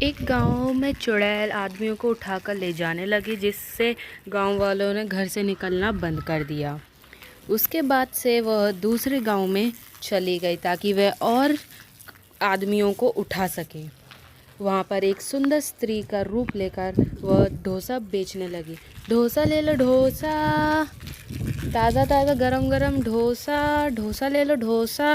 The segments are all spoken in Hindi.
एक गांव में चुड़ैल आदमियों को उठाकर ले जाने लगी, जिससे गांव वालों ने घर से निकलना बंद कर दिया। उसके बाद से वह दूसरे गांव में चली गई ताकि वह और आदमियों को उठा सके। वहाँ पर एक सुंदर स्त्री का रूप लेकर वह डोसा बेचने लगी। डोसा ले लो डोसा, ताज़ा ताज़ा गरम गरम डोसा, डोसा ले लो डोसा।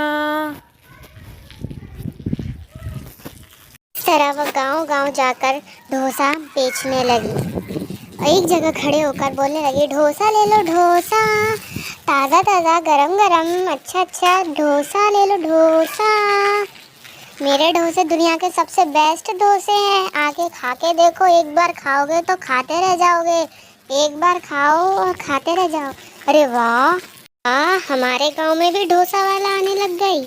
तरह वह गांव गांव जाकर डोसा बेचने लगी और एक जगह खड़े होकर बोलने लगी, डोसा ले लो डोसा, ताज़ा ताज़ा गरम गरम, अच्छा अच्छा डोसा ले लो डोसा। मेरे डोसे दुनिया के सबसे बेस्ट डोसे हैं, आके खा के देखो। एक बार खाओगे तो खाते रह जाओगे, एक बार खाओ और खाते रह जाओ। अरे वाह, हमारे गांव में भी डोसा वाला आने लग गई।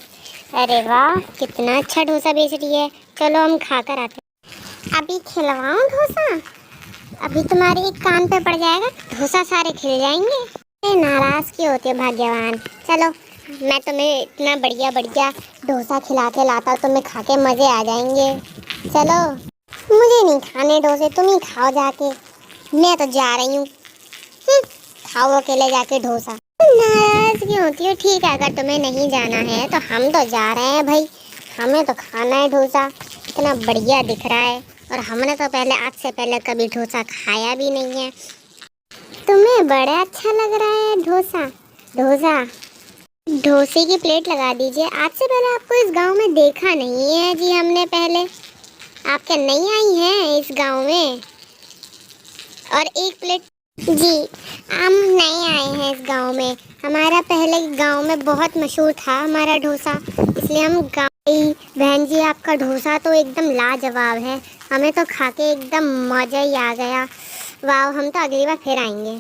अरे वाह, कितना अच्छा डोसा बेच रही है। चलो हम खा कर आते हैं। अभी खिलवाऊं डोसा? अभी तुम्हारे एक कान पे पड़ जाएगा, डोसा सारे खिल जाएंगे। नाराज क्यों होते हो भाग्यवान? चलो मैं तुम्हें इतना बढ़िया बढ़िया डोसा खिला के लाता हूँ, तुम्हें खा के मज़े आ जाएंगे। चलो, मुझे नहीं खाने डोसे, तुम ही खाओ जाके। मैं तो जा रही हूँ। खाओ अकेले जाके डोसा। नाराज क्यों होती हो? ठीक है, अगर तुम्हें नहीं जाना है तो हम तो जा रहे हैं भाई, हमें तो खाना है डोसा। इतना बढ़िया दिख रहा है और हमने तो आज से पहले कभी डोसा खाया भी नहीं है। तुम्हें बड़ा अच्छा लग रहा है डोसा। डोसे की प्लेट लगा दीजिए। आज से पहले आपको इस गांव में देखा नहीं है जी हमने पहले। आप क्या नई आई हैं इस गांव में? और एक प्लेट जी, हम नए आए हैं इस गांव में। हमारा पहले गांव में बहुत मशहूर था हमारा डोसा, इसलिए हम गाँव। बहन जी, आपका डोसा तो एकदम लाजवाब है, हमें तो खा के एकदम मज़ा ही आ गया। वाह, हम तो अगली बार फिर आएंगे।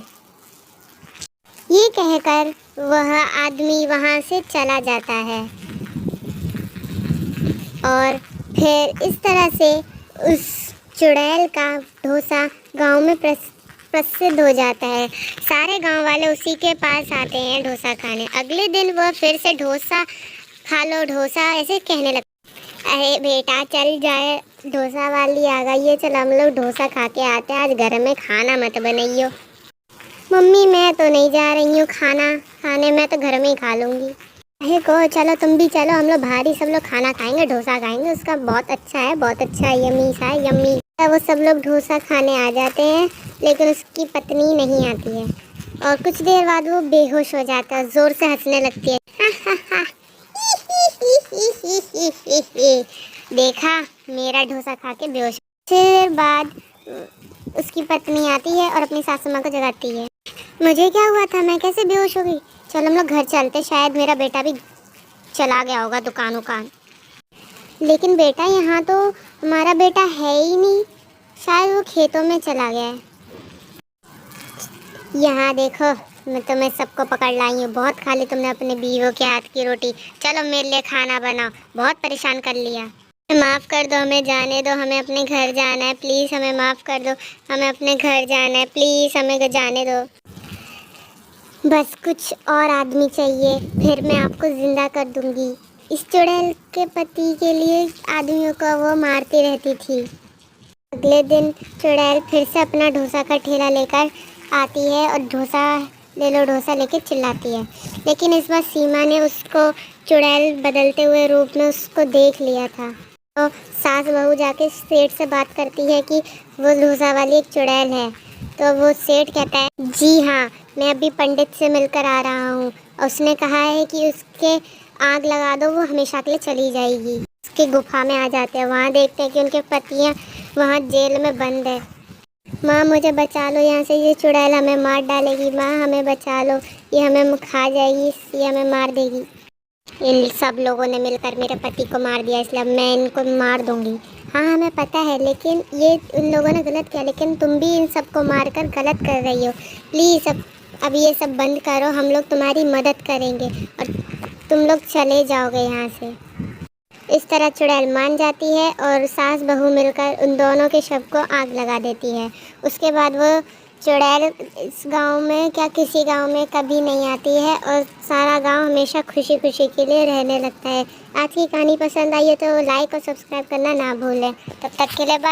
ये कहकर वह आदमी वहाँ से चला जाता है और फिर इस तरह से उस चुड़ैल का डोसा गांव में प्रसिद्ध हो जाता है। सारे गांव वाले उसी के पास आते हैं डोसा खाने। अगले दिन वह फिर से डोसा खा लो डोसा ऐसे कहने लगता। अरे बेटा चल जाए, डोसा वाली आ गई है, चल हम लोग डोसा खा के आते हैं। आज घर में खाना मत बनाइयो। मम्मी मैं तो नहीं जा रही हूँ खाना खाने, मैं तो घर में ही खा लूँगी। अरे को चलो, तुम भी चलो, हम लोग बाहर ही सब लोग खाना खाएंगे, डोसा खाएंगे, उसका बहुत अच्छा है, बहुत अच्छा है, यम्मी सा है, यम्मी। वो सब लोग डोसा खाने आ जाते हैं, लेकिन उसकी पत्नी नहीं आती है और कुछ देर बाद वो बेहोश हो जाता है, ज़ोर से हंसने लगती है। देखा, मेरा डोसा खा के बेहोश। फिर बाद उसकी पत्नी आती है और अपनी सासू माँ को जगाती है। मुझे क्या हुआ था, मैं कैसे बेहोश हो गई? चलो हम लोग घर चलते, शायद मेरा बेटा भी चला गया होगा दुकान उकान। लेकिन बेटा, यहाँ तो हमारा बेटा है ही नहीं, शायद वो खेतों में चला गया है। यहाँ देखो, मैं तुम्हें सबको पकड़ लाई हूँ। बहुत खा ली तुमने अपने बीवों के हाथ की रोटी। चलो मेरे लिए खाना बनाओ, बहुत परेशान कर लिया। माफ़ कर दो, हमें जाने दो, हमें अपने घर जाना है, प्लीज़ हमें माफ़ कर दो, हमें अपने घर जाना है, प्लीज़ हमें जाने दो। बस कुछ और आदमी चाहिए, फिर मैं आपको ज़िंदा कर दूंगी। इस चुड़ैल के पति के लिए आदमियों को वो मारती रहती थी। अगले दिन चुड़ैल फिर से अपना डोसा का ठेला लेकर आती है और डोसा ले लो डोसा लेके चिल्लाती है। लेकिन इस बार सीमा ने उसको चुड़ैल बदलते हुए रूप में उसको देख लिया था। तो सास बहू जाके सेठ से बात करती है कि वो डोसा वाली एक चुड़ैल है। तो वो सेठ कहता है, जी हाँ, मैं अभी पंडित से मिलकर आ रहा हूँ, उसने कहा है कि उसके आग लगा दो, वो हमेशा के लिए चली जाएगी। उसकी गुफा में आ जाते हैं, वहाँ देखते हैं कि उनके पतियाँ वहाँ जेल में बंद है। माँ मुझे बचा लो यहाँ से, ये चुड़ैल हमें मार डालेगी, माँ हमें बचा लो, ये हमें खा जाएगी, ये हमें मार देगी। इन सब लोगों ने मिलकर मेरे पति को मार दिया, इसलिए मैं इनको मार दूंगी। हाँ हमें पता है, लेकिन ये उन लोगों ने गलत किया, लेकिन तुम भी इन सबको मारकर गलत कर रही हो। प्लीज़ अब ये सब बंद करो, हम लोग तुम्हारी मदद करेंगे और तुम लोग चले जाओगे यहाँ से। इस तरह चुड़ैल मान जाती है और सास बहू मिलकर उन दोनों के शव को आग लगा देती है। उसके बाद वो चुड़ैल इस गांव में क्या किसी गांव में कभी नहीं आती है और सारा गांव हमेशा खुशी खुशी के लिए रहने लगता है। आज की कहानी पसंद आई है तो लाइक और सब्सक्राइब करना ना भूलें। तब तक के लिए बाय।